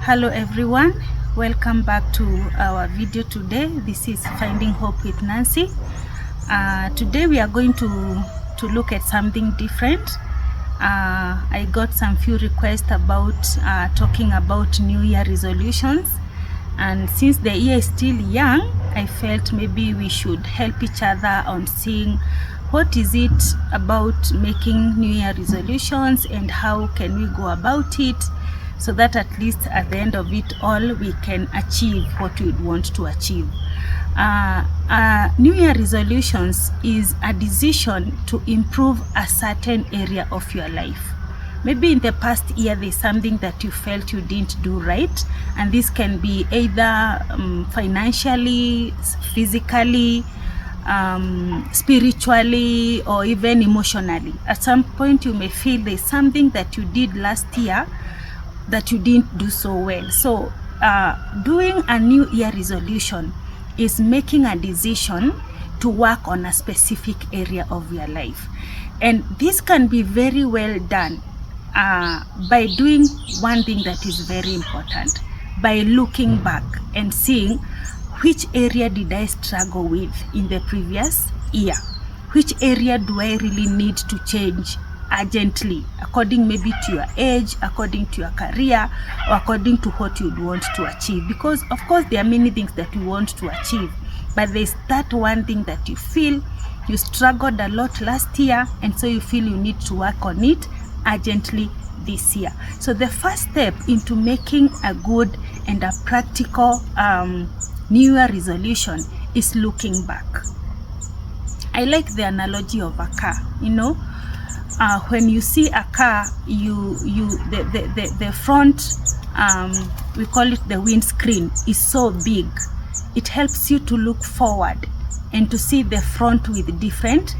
Hello everyone, welcome back to our video today. This is Finding Hope with Nancy. Today we are going to look at something different. I got some few requests about talking about New Year resolutions, and since the year is still young, I felt maybe we should help each other on seeing what is it about making New Year resolutions and how can we go about it, so that at least at the end of it all we can achieve what we want to achieve. New Year resolutions is a decision to improve a certain area of your life. Maybe in the past year there's something that you felt you didn't do right, and this can be either financially, physically, spiritually, or even emotionally. At some point you may feel there's something that you did last year that you didn't do so well. So doing a New Year resolution is making a decision to work on a specific area of your life, and this can be very well done by doing one thing that is very important, by looking back and seeing which area did I struggle with in the previous year, which area do I really need to change urgently, according maybe to your age, according to your career, or according to what you'd want to achieve. Because of course there are many things that you want to achieve, but there's that one thing that you feel you struggled a lot last year, and so you feel you need to work on it urgently this year. So the first step into making a good and a practical New Year resolution is looking back. I like the analogy of a car. You know, when you see a car, the front, we call it the windscreen, is so big. It helps you to look forward and to see the front with different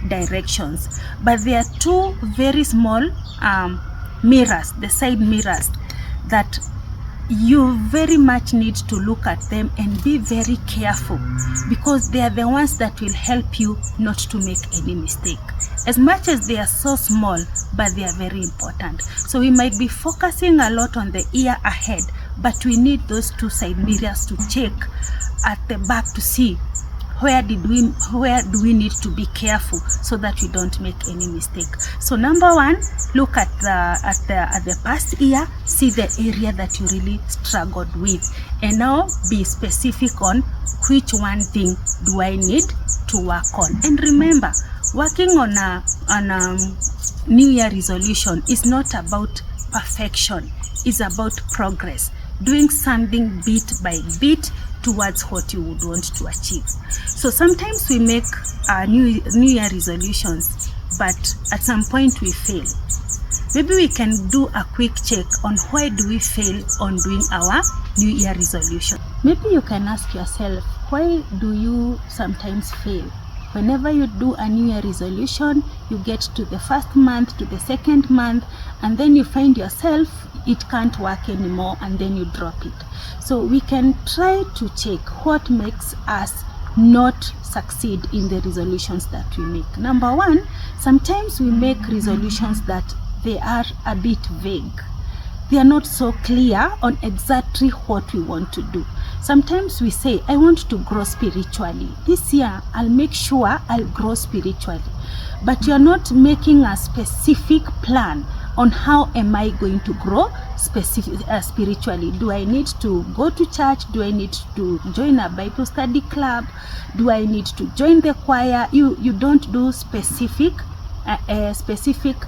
directions. But there are two very small mirrors, the side mirrors, that you very much need to look at them and be very careful, because they are the ones that will help you not to make any mistake. As much as they are so small, but they are very important. So we might be focusing a lot on the year ahead, but we need those two side mirrors to check at the back to see where do we need to be careful so that we don't make any mistake. So number one, look at the past year, see the area that you really struggled with, and now be specific on which one thing do I need to work on. And remember, working on a New Year resolution is not about perfection, it's about progress, doing something bit by bit towards what you would want to achieve. So sometimes we make New Year resolutions, but at some point we fail. Maybe we can do a quick check on why do we fail on doing our New Year resolution. Maybe you can ask yourself, why do you sometimes fail? Whenever you do a New Year resolution, you get to the first month, to the second month, and then you find yourself it can't work anymore, and then you drop it. So we can try to check what makes us not succeed in the resolutions that we make. Number one, sometimes we make resolutions that they are a bit vague. They are not so clear on exactly what we want to do. Sometimes we say, I want to grow spiritually. This year, I'll make sure I'll grow spiritually. But you're not making a specific plan on how am I going to grow spiritually. Do I need to go to church? Do I need to join a Bible study club? Do I need to join the choir? You don't do a specific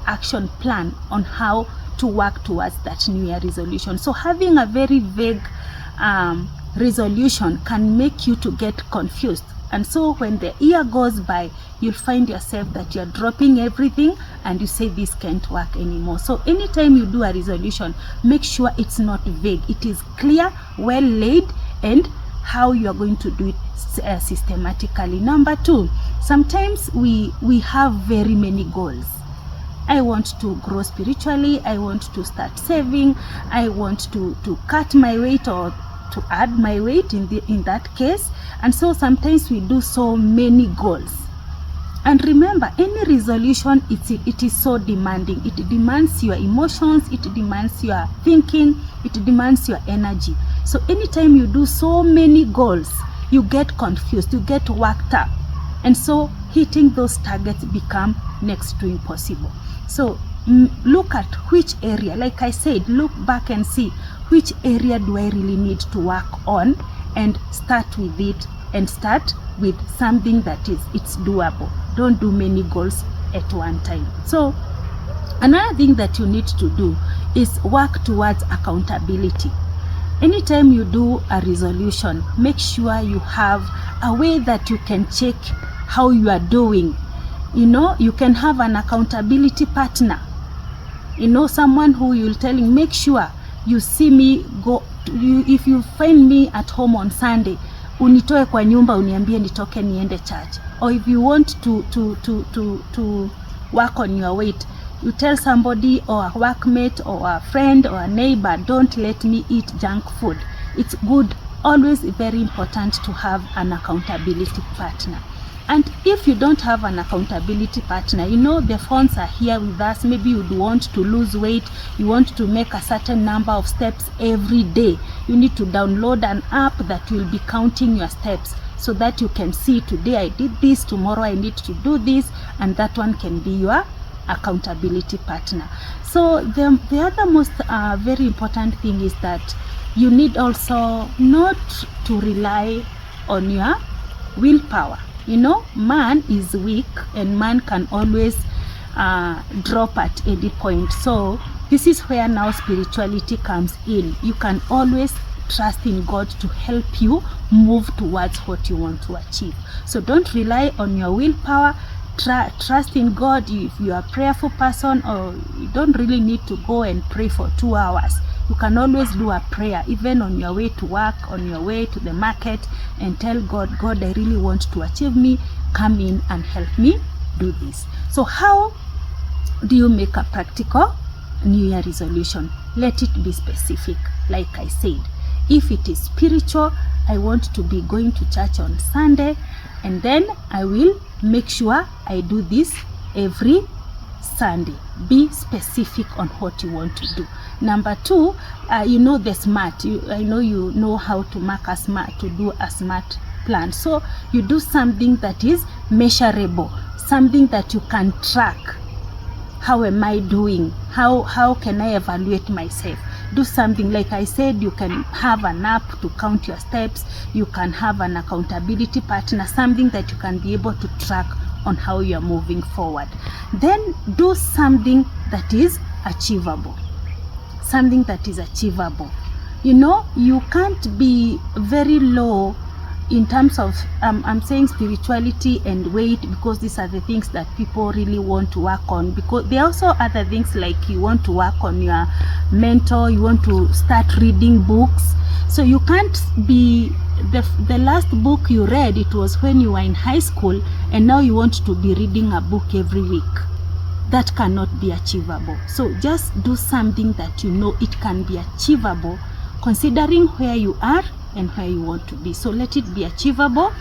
action plan on how to work towards that New Year resolution. So having a very vague resolution can make you to get confused, and so when the year goes by, you'll find yourself that you're dropping everything and you say this can't work anymore. So anytime you do a resolution, make sure it's not vague, it is clear, well laid, and how you are going to do it systematically. Number two, sometimes we have very many goals. I want to grow spiritually, I want to start saving, I want to cut my weight or to add my weight in that case. And so sometimes we do so many goals, And remember, any resolution, it is so demanding. It demands your emotions, it demands your thinking, it demands your energy. So anytime you do so many goals, you get confused, you get worked up. And so hitting those targets become next to impossible. So look at which area, like I said, look back and see which area do I really need to work on, and start with it, and start with something that it's doable. Don't do many goals at one time. So another thing that you need to do is work towards accountability. Anytime you do a resolution, make sure you have a way that you can check how you are doing. You can have an accountability partner, someone who you'll telling, make sure you see me if you find me at home on Sunday, unitoe kwa nyumba uniambie nitoke niende church. Or if you want to work on your weight, you tell somebody, or a workmate or a friend or a neighbor, don't let me eat junk food. It's good, always very important to have an accountability partner. And if you don't have an accountability partner, the phones are here with us. Maybe you'd want to lose weight, you want to make a certain number of steps every day. You need to download an app that will be counting your steps, so that you can see, today I did this, tomorrow I need to do this, and that one can be your accountability partner. So the other most very important thing is that you need also not to rely on your willpower. Man is weak, and man can always drop at any point. So this is where now spirituality comes in. You can always trust in God to help you move towards what you want to achieve. So don't rely on your willpower. Trust in God. If you are a prayerful person, or you don't really need to go and pray for 2 hours, you can always do a prayer, even on your way to work, on your way to the market, and tell God, I really want to achieve me. Come in and help me do this. So how do you make a practical New Year resolution? Let it be specific. Like I said, if it is spiritual, I want to be going to church on Sunday, and then I will make sure I do this every Sunday. Be specific on what you want to do. Number 2, the SMART. I know you know how to mark a SMART, to do a SMART plan. So you do something that is measurable, something that you can track. How am I doing? How can I evaluate myself? Do something, like I said, you can have an app to count your steps. You can have an accountability partner, something that you can be able to track on how you are moving forward. Then do something that is achievable. Something that is achievable. You can't be very low in terms of I'm saying spirituality and weight, because these are the things that people really want to work on. Because there are also other things, like you want to work on your mentor, you want to start reading books. So you can't be the last book you read, it was when you were in high school, and now you want to be reading a book every week. That cannot be achievable. So just do something that it can be achievable, considering where you are and where you want to be. So let it be achievable,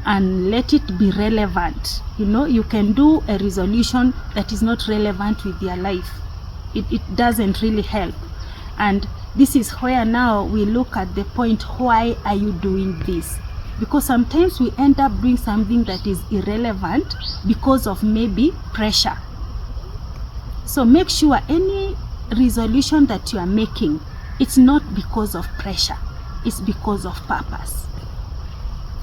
and let it be relevant. You can do a resolution that is not relevant with your life. It doesn't really help. And this is where now we look at the point, why are you doing this? Because sometimes we end up doing something that is irrelevant because of maybe pressure. So make sure any resolution that you are making, it's not because of pressure, it's because of purpose.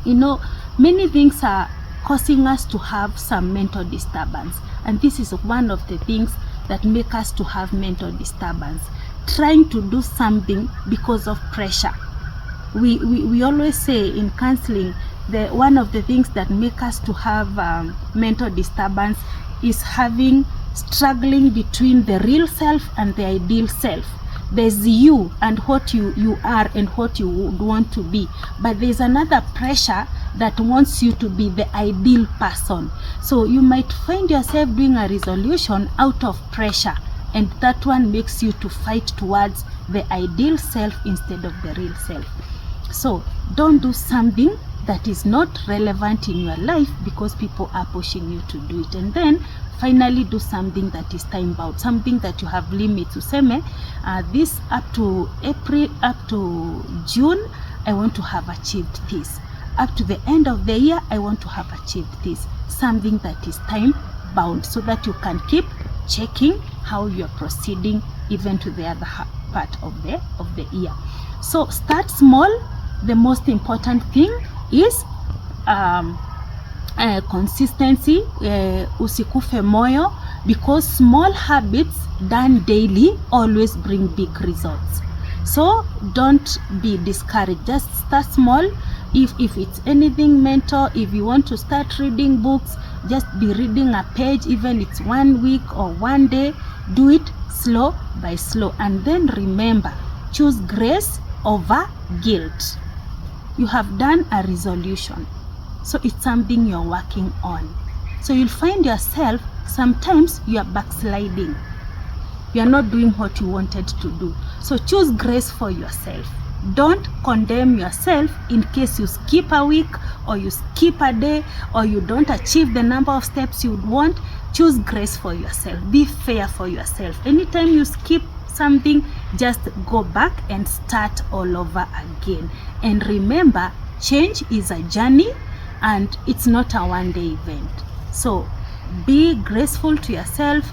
Many things are causing us to have some mental disturbance, and this is one of the things that make us to have mental disturbance. Trying to do something because of pressure. We always say in counseling, one of the things that make us to have mental disturbance is struggling between the real self and the ideal self. There's you and what you are and what you would want to be, but there's another pressure that wants you to be the ideal person. So you might find yourself doing a resolution out of pressure, and that one makes you to fight towards the ideal self instead of the real self. So don't do something that is not relevant in your life because people are pushing you to do it. And then finally do something that is time bound, something that you have limits. Useme this up to April, up to June, I want to have achieved this. Up to the end of the year, I want to have achieved this. Something that is time bound, so that you can keep checking how you are proceeding even to the other part of the year. So start small. The most important thing is consistency. Usikufe moyo, because small habits done daily always bring big results. So don't be discouraged. Just start small. If it's anything mental, if you want to start reading books, just be reading a page, even it's 1 week or 1 day. Do it slow by slow. And then remember, choose grace over guilt. You have done a resolution, so it's something you're working on. So you'll find yourself sometimes you are backsliding. You are not doing what you wanted to do. So choose grace for yourself. Don't condemn yourself in case you skip a week or you skip a day or you don't achieve the number of steps you would want. Choose grace for yourself. Be fair for yourself. Anytime you skip something, just go back and start all over again. And remember, change is a journey and it's not a one-day event. So be graceful to yourself.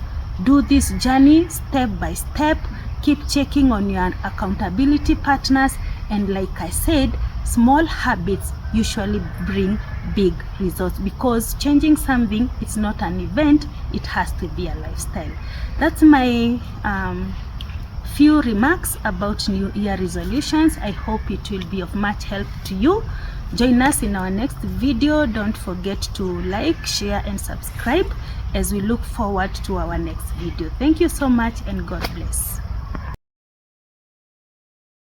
Do this journey step by step. Keep checking on your accountability partners. And like I said, small habits usually bring big results, because changing something, it's not an event, it has to be a lifestyle. That's my few remarks about New Year resolutions. I hope it will be of much help to you. Join us in our next video. Don't forget to like, share and subscribe as we look forward to our next video. Thank you so much and God bless.